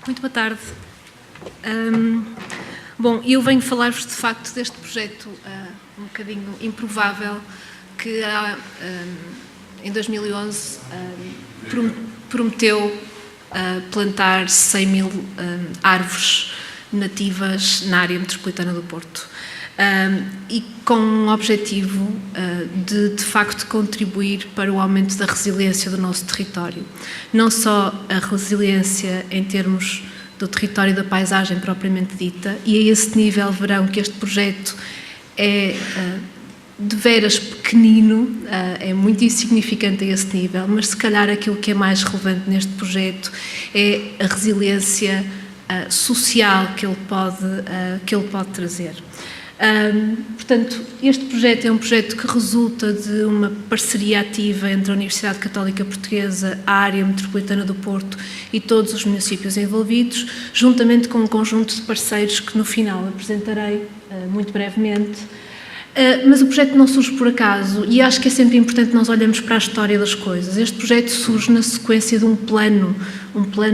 Muito boa tarde. Bom, eu venho falar-vos de facto deste projeto um bocadinho improvável que em 2011 prometeu plantar 100 mil árvores nativas na área metropolitana do Porto. E com o objetivo de facto contribuir para o aumento da resiliência do nosso território. Não só a resiliência em termos do território e da paisagem propriamente dita, e a esse nível verão que este projeto é de veras pequenino, é muito insignificante a esse nível, mas se calhar aquilo que é mais relevante neste projeto é a resiliência social que ele pode trazer. Portanto, este projeto é um projeto que resulta de uma parceria ativa entre a Universidade Católica Portuguesa, a área metropolitana do Porto e todos os municípios envolvidos, juntamente com um conjunto de parceiros que no final apresentarei muito brevemente. Mas o projeto não surge por acaso e acho que é sempre importante nós olharmos para a história das coisas. Este projeto surge na sequência de um plano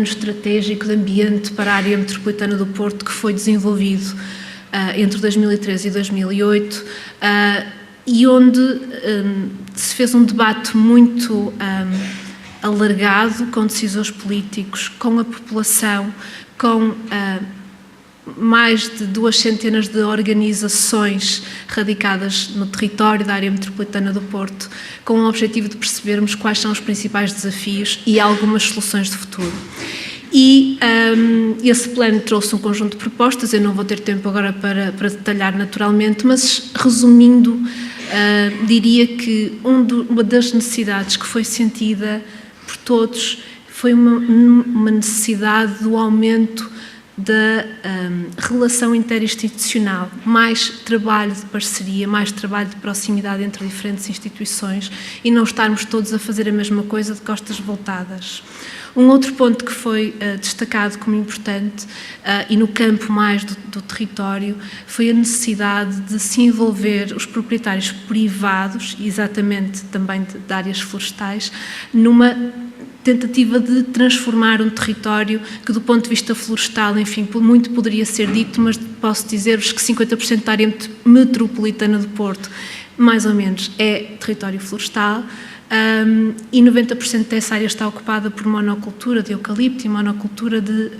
estratégico de ambiente para a área metropolitana do Porto que foi desenvolvido entre 2013 e 2008 e onde se fez um debate muito alargado com decisores políticos, com a população, com mais de 200 de organizações radicadas no território da área metropolitana do Porto, com o objetivo de percebermos quais são os principais desafios e algumas soluções de futuro. E esse plano trouxe um conjunto de propostas, eu não vou ter tempo agora para detalhar naturalmente, mas resumindo, diria que uma das necessidades que foi sentida por todos foi uma necessidade do aumento da relação interinstitucional, mais trabalho de parceria, mais trabalho de proximidade entre diferentes instituições e não estarmos todos a fazer a mesma coisa de costas voltadas. Um outro ponto que foi destacado como importante e no campo mais do território foi a necessidade de se envolver os proprietários privados, exatamente também de áreas florestais, numa tentativa de transformar um território que do ponto de vista florestal, enfim, muito poderia ser dito, mas posso dizer-vos que 50% da área metropolitana do Porto, mais ou menos, é território florestal. E 90% dessa área está ocupada por monocultura de eucalipto e monocultura de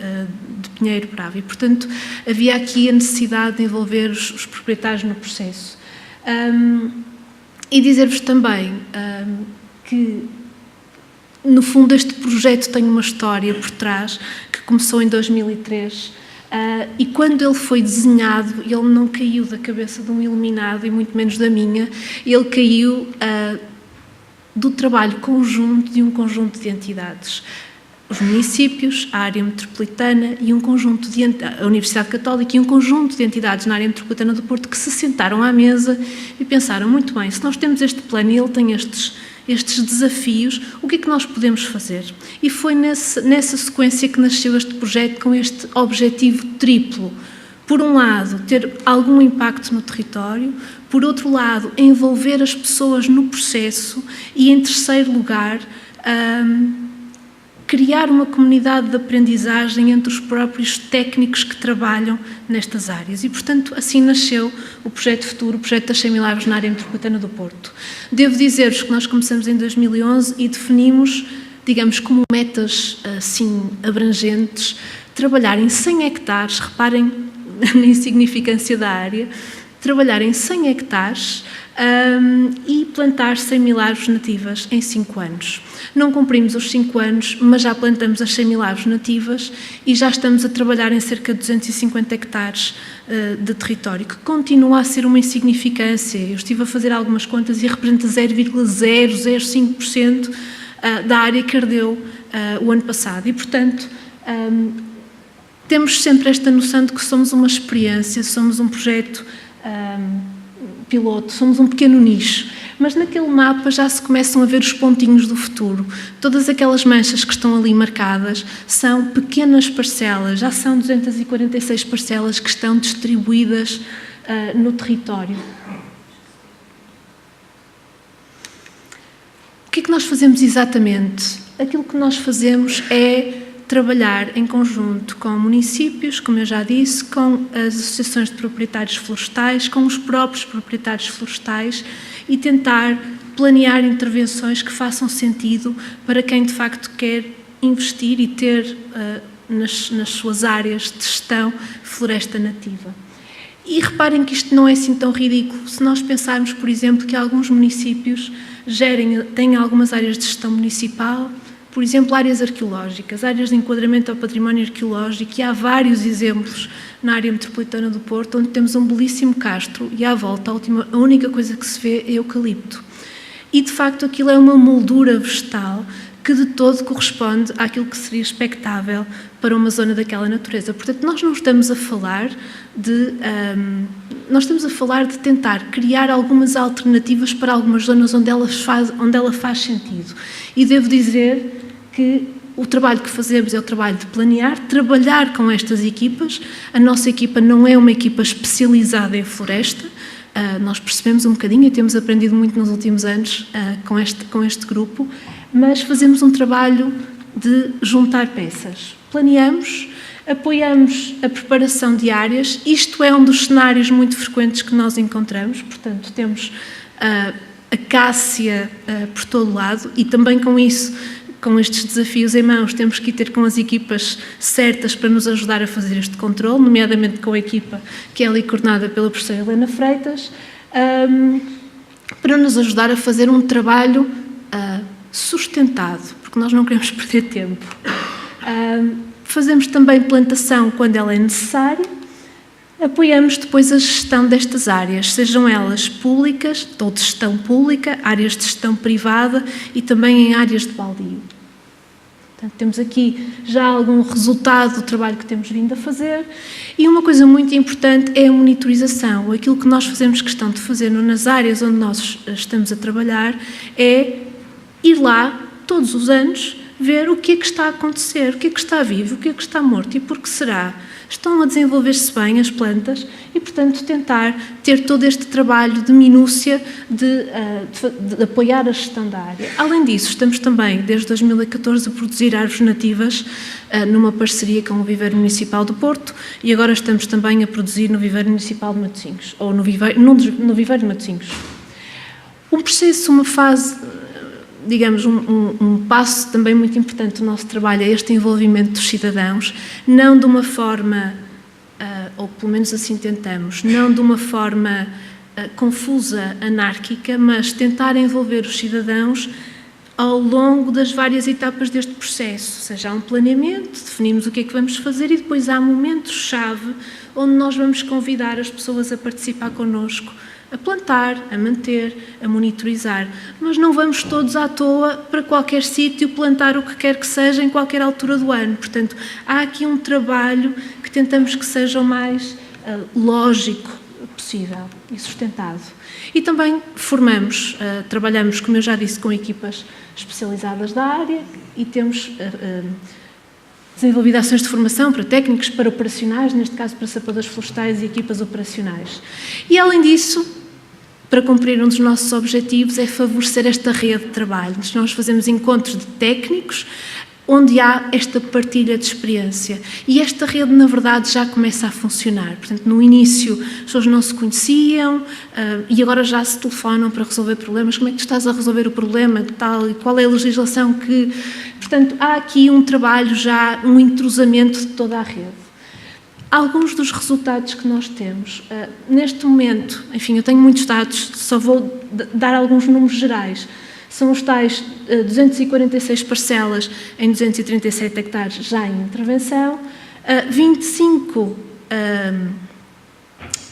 pinheiro bravo. E, portanto, havia aqui a necessidade de envolver os proprietários no processo. E dizer-vos também que, no fundo, este projeto tem uma história por trás que começou em 2003 e quando ele foi desenhado, ele não caiu da cabeça de um iluminado e muito menos da minha, ele caiu do trabalho conjunto de um conjunto de entidades, os municípios, a área metropolitana e a Universidade Católica e um conjunto de entidades na área metropolitana do Porto que se sentaram à mesa e pensaram, muito bem, se nós temos este plano e ele tem estes desafios, o que é que nós podemos fazer? E foi nessa sequência que nasceu este projeto com este objetivo triplo. Por um lado, ter algum impacto no território, por outro lado, envolver as pessoas no processo e, em terceiro lugar, criar uma comunidade de aprendizagem entre os próprios técnicos que trabalham nestas áreas. E, portanto, assim nasceu o Projeto Futuro, o projeto das 100 mil árvores na área metropolitana do Porto. Devo dizer-vos que nós começamos em 2011 e definimos, digamos, como metas assim abrangentes, trabalhar em 100 hectares, reparem na insignificância da área, trabalhar em 100 hectares e plantar 100 mil árvores nativas em 5 anos. Não cumprimos os 5 anos, mas já plantamos as 100 mil árvores nativas e já estamos a trabalhar em cerca de 250 hectares de território, que continua a ser uma insignificância. Eu estive a fazer algumas contas e representa 0,005% da área que ardeu o ano passado. E, portanto, temos sempre esta noção de que somos uma experiência, somos um projeto piloto, somos um pequeno nicho, mas naquele mapa já se começam a ver os pontinhos do futuro. Todas aquelas manchas que estão ali marcadas são pequenas parcelas, já são 246 parcelas que estão distribuídas no território. O que é que nós fazemos exatamente? Aquilo que nós fazemos é trabalhar em conjunto com municípios, como eu já disse, com as associações de proprietários florestais, com os próprios proprietários florestais e tentar planear intervenções que façam sentido para quem de facto quer investir e ter nas suas áreas de gestão floresta nativa. E reparem que isto não é assim tão ridículo. Se nós pensarmos, por exemplo, que alguns municípios têm algumas áreas de gestão municipal, por exemplo, áreas arqueológicas, áreas de enquadramento ao património arqueológico, e há vários exemplos na área metropolitana do Porto, onde temos um belíssimo castro e à volta a única coisa que se vê é eucalipto. E, de facto, aquilo é uma moldura vegetal que de todo corresponde àquilo que seria expectável para uma zona daquela natureza. Portanto, nós não estamos a falar nós estamos a falar de tentar criar algumas alternativas para algumas zonas onde ela faz sentido. E devo dizer que o trabalho que fazemos é o trabalho de planear, trabalhar com estas equipas. A nossa equipa não é uma equipa especializada em floresta. Nós percebemos um bocadinho e temos aprendido muito nos últimos anos com este grupo, mas fazemos um trabalho de juntar peças. Planeamos, apoiamos a preparação de áreas. Isto é um dos cenários muito frequentes que nós encontramos, portanto, temos a cássia por todo o lado e também com isso, com estes desafios em mãos, temos que ter com as equipas certas para nos ajudar a fazer este controle, nomeadamente com a equipa que é ali coordenada pela professora Helena Freitas, para nos ajudar a fazer um trabalho sustentado, porque nós não queremos perder tempo. Fazemos também plantação quando ela é necessária, apoiamos depois a gestão destas áreas, sejam elas públicas ou de gestão pública, áreas de gestão privada e também em áreas de baldio. Portanto, temos aqui já algum resultado do trabalho que temos vindo a fazer e uma coisa muito importante é a monitorização. Aquilo que nós fazemos questão de fazer nas áreas onde nós estamos a trabalhar é ir lá todos os anos ver o que é que está a acontecer, o que é que está vivo, o que é que está morto e por que será. Estão a desenvolver-se bem as plantas e, portanto, tentar ter todo este trabalho de minúcia de apoiar a gestão da área. Além disso, estamos também, desde 2014, a produzir árvores nativas numa parceria com o Viveiro Municipal do Porto e agora estamos também a produzir no Viveiro Municipal de Matosinhos, ou no Viveiro de Matosinhos. Um processo, uma fase, digamos, um passo também muito importante do nosso trabalho é este envolvimento dos cidadãos, não de uma forma, ou pelo menos assim tentamos, não de uma forma confusa, anárquica, mas tentar envolver os cidadãos ao longo das várias etapas deste processo. Ou seja, há um planeamento, definimos o que é que vamos fazer e depois há momentos-chave onde nós vamos convidar as pessoas a participar connosco, a plantar, a manter, a monitorizar, mas não vamos todos à toa para qualquer sítio plantar o que quer que seja em qualquer altura do ano. Portanto, há aqui um trabalho que tentamos que seja o mais lógico possível e sustentado. E também formamos, trabalhamos, como eu já disse, com equipas especializadas da área e temos desenvolvido ações de formação para técnicos, para operacionais, neste caso para sapadores florestais e equipas operacionais. E, além disso, para cumprir um dos nossos objetivos é favorecer esta rede de trabalho. Nós fazemos encontros de técnicos onde há esta partilha de experiência. E esta rede, na verdade, já começa a funcionar. Portanto, no início, as pessoas não se conheciam e agora já se telefonam para resolver problemas. Como é que tu estás a resolver o problema? Tal, e qual é a legislação que... Portanto, há aqui um trabalho já, um entrosamento de toda a rede. Alguns dos resultados que nós temos, neste momento, enfim, eu tenho muitos dados, só vou dar alguns números gerais. São os tais 246 parcelas em 237 hectares já em intervenção, 25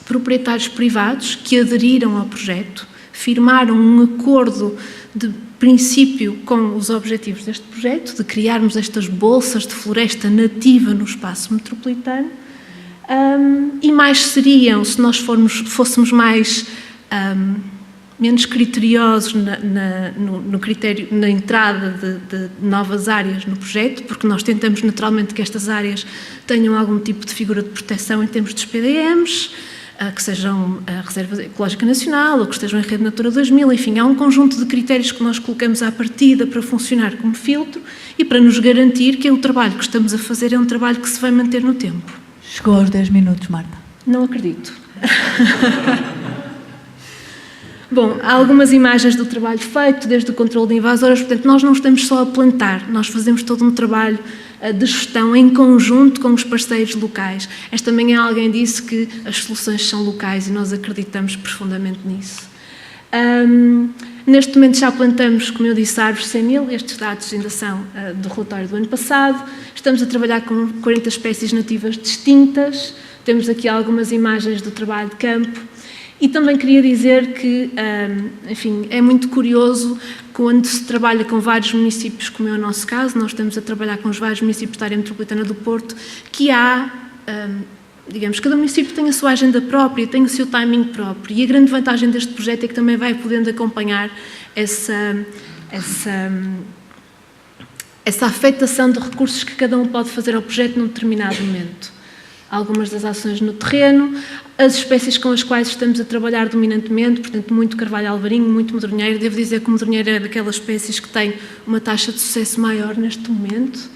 proprietários privados que aderiram ao projeto, firmaram um acordo de princípio com os objetivos deste projeto, de criarmos estas bolsas de floresta nativa no espaço metropolitano, e mais seriam, se nós fôssemos mais... menos criteriosos no critério, na entrada de novas áreas no projeto, porque nós tentamos naturalmente que estas áreas tenham algum tipo de figura de proteção em termos dos PDMs, que sejam a Reserva Ecológica Nacional ou que estejam em Rede Natura 2000, enfim, há um conjunto de critérios que nós colocamos à partida para funcionar como filtro e para nos garantir que o trabalho que estamos a fazer é um trabalho que se vai manter no tempo. Chegou aos 10 minutos, Marta. Não acredito. Bom, há algumas imagens do trabalho feito, desde o controle de invasoras, portanto, nós não estamos só a plantar, nós fazemos todo um trabalho de gestão em conjunto com os parceiros locais. Esta manhã alguém disse que as soluções são locais e nós acreditamos profundamente nisso. Neste momento já plantamos, como eu disse, árvores 100 mil, estes dados ainda são do relatório do ano passado. Estamos a trabalhar com 40 espécies nativas distintas, temos aqui algumas imagens do trabalho de campo. E também queria dizer que, enfim, é muito curioso quando se trabalha com vários municípios, como é o nosso caso, nós estamos a trabalhar com os vários municípios da área metropolitana do Porto, que há, digamos, cada município tem a sua agenda própria, tem o seu timing próprio, e a grande vantagem deste projeto é que também vai podendo acompanhar essa afetação de recursos que cada um pode fazer ao projeto num determinado momento. Algumas das ações no terreno, as espécies com as quais estamos a trabalhar dominantemente, portanto, muito carvalho-alvarinho, muito medronheiro. Devo dizer que o medronheiro é daquelas espécies que tem uma taxa de sucesso maior neste momento.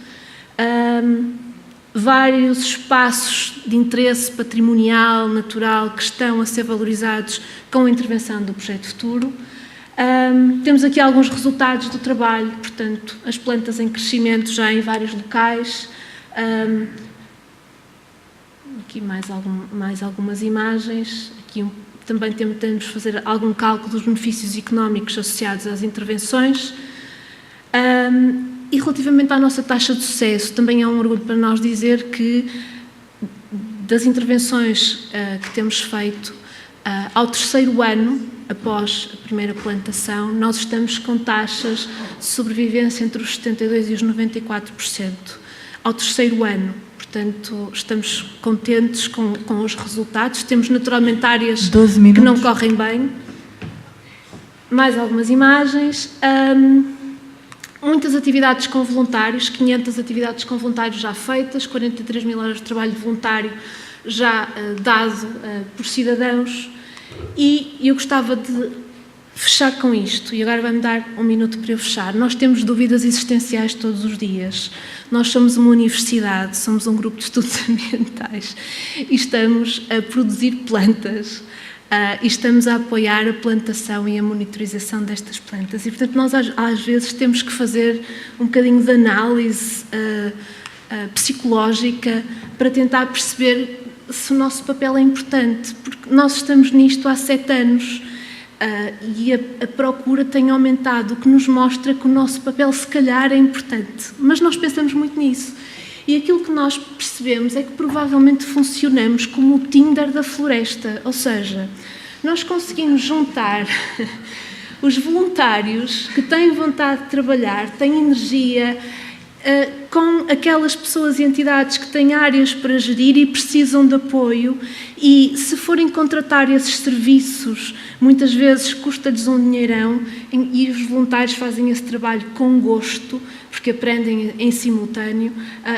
Vários espaços de interesse patrimonial, natural, que estão a ser valorizados com a intervenção do Projeto Futuro. Temos aqui alguns resultados do trabalho, portanto, as plantas em crescimento já em vários locais. Aqui mais algumas imagens. Aqui também tentamos fazer algum cálculo dos benefícios económicos associados às intervenções. E relativamente à nossa taxa de sucesso, também é um orgulho para nós dizer que das intervenções que temos feito, ao terceiro ano, após a primeira plantação, nós estamos com taxas de sobrevivência entre os 72% e os 94%. Ao terceiro ano. Portanto, estamos contentes com os resultados. Temos naturalmente áreas que não correm bem. Mais algumas imagens. Muitas atividades com voluntários, 500 atividades com voluntários já feitas, 43 mil horas de trabalho voluntário já dado por cidadãos. E eu gostava de fechar com isto, e agora vai-me dar um minuto para eu fechar. Nós temos dúvidas existenciais todos os dias. Nós somos uma universidade, somos um grupo de estudos ambientais e estamos a produzir plantas e estamos a apoiar a plantação e a monitorização destas plantas. E, portanto, nós às vezes temos que fazer um bocadinho de análise psicológica para tentar perceber se o nosso papel é importante, porque nós estamos nisto há 7 anos. E a procura tem aumentado, o que nos mostra que o nosso papel se calhar é importante, mas nós pensamos muito nisso. E aquilo que nós percebemos é que provavelmente funcionamos como o Tinder da floresta, ou seja, nós conseguimos juntar os voluntários que têm vontade de trabalhar, têm energia, com aquelas pessoas e entidades que têm áreas para gerir e precisam de apoio, e se forem contratar esses serviços, muitas vezes custa-lhes um dinheirão, e os voluntários fazem esse trabalho com gosto, porque aprendem em simultâneo,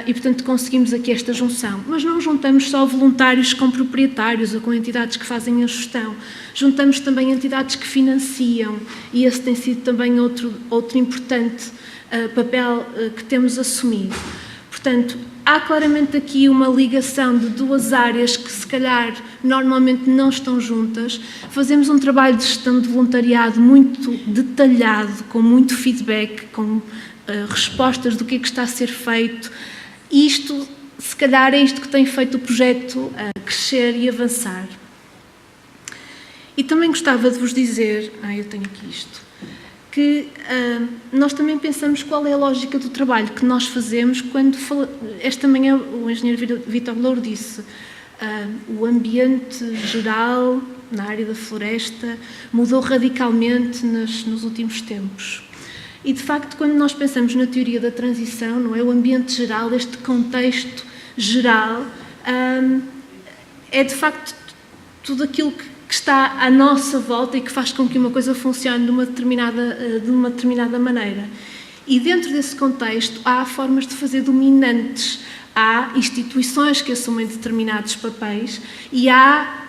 e portanto conseguimos aqui esta junção. Mas não juntamos só voluntários com proprietários ou com entidades que fazem a gestão, juntamos também entidades que financiam, e esse tem sido também outro importante papel que temos assumido. Portanto, há claramente aqui uma ligação de duas áreas que se calhar normalmente não estão juntas. Fazemos um trabalho de gestão de voluntariado muito detalhado, com muito feedback, com respostas do que é que está a ser feito. E isto, se calhar, é isto que tem feito o projeto crescer e avançar. E também gostava de vos dizer, eu tenho aqui isto, que nós também pensamos qual é a lógica do trabalho que nós fazemos quando esta manhã o engenheiro Vítor Louro disse o ambiente geral na área da floresta mudou radicalmente nos últimos tempos. E, de facto, quando nós pensamos na teoria da transição, não é? O ambiente geral, este contexto geral, é, de facto, tudo aquilo que está à nossa volta e que faz com que uma coisa funcione de uma determinada maneira. E dentro desse contexto há formas de fazer dominantes, há instituições que assumem determinados papéis e há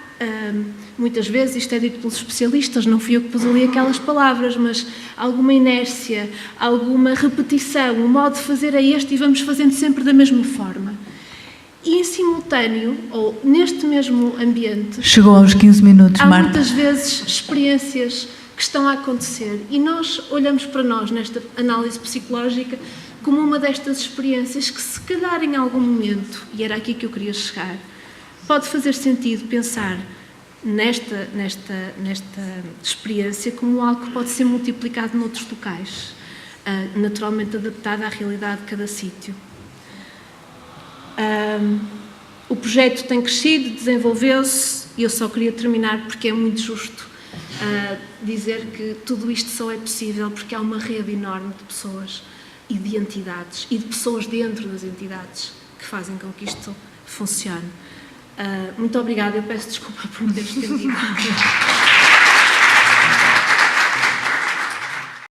muitas vezes, isto é dito pelos especialistas, não fui eu que pus ali aquelas palavras, mas alguma inércia, alguma repetição, o modo de fazer é este e vamos fazendo sempre da mesma forma. E em simultâneo, ou neste mesmo ambiente... Chegou aos 15 minutos, há Marta. muitas vezes experiências que estão a acontecer e nós olhamos para nós, nesta análise psicológica, como uma destas experiências que, se calhar, em algum momento, e era aqui que eu queria chegar, pode fazer sentido pensar nesta experiência como algo que pode ser multiplicado noutros locais, naturalmente adaptado à realidade de cada sítio. O projeto tem crescido, desenvolveu-se, e eu só queria terminar porque é muito justo dizer que tudo isto só é possível porque há uma rede enorme de pessoas e de entidades, e de pessoas dentro das entidades que fazem com que isto funcione. Muito obrigada, eu peço desculpa por me ter estendido.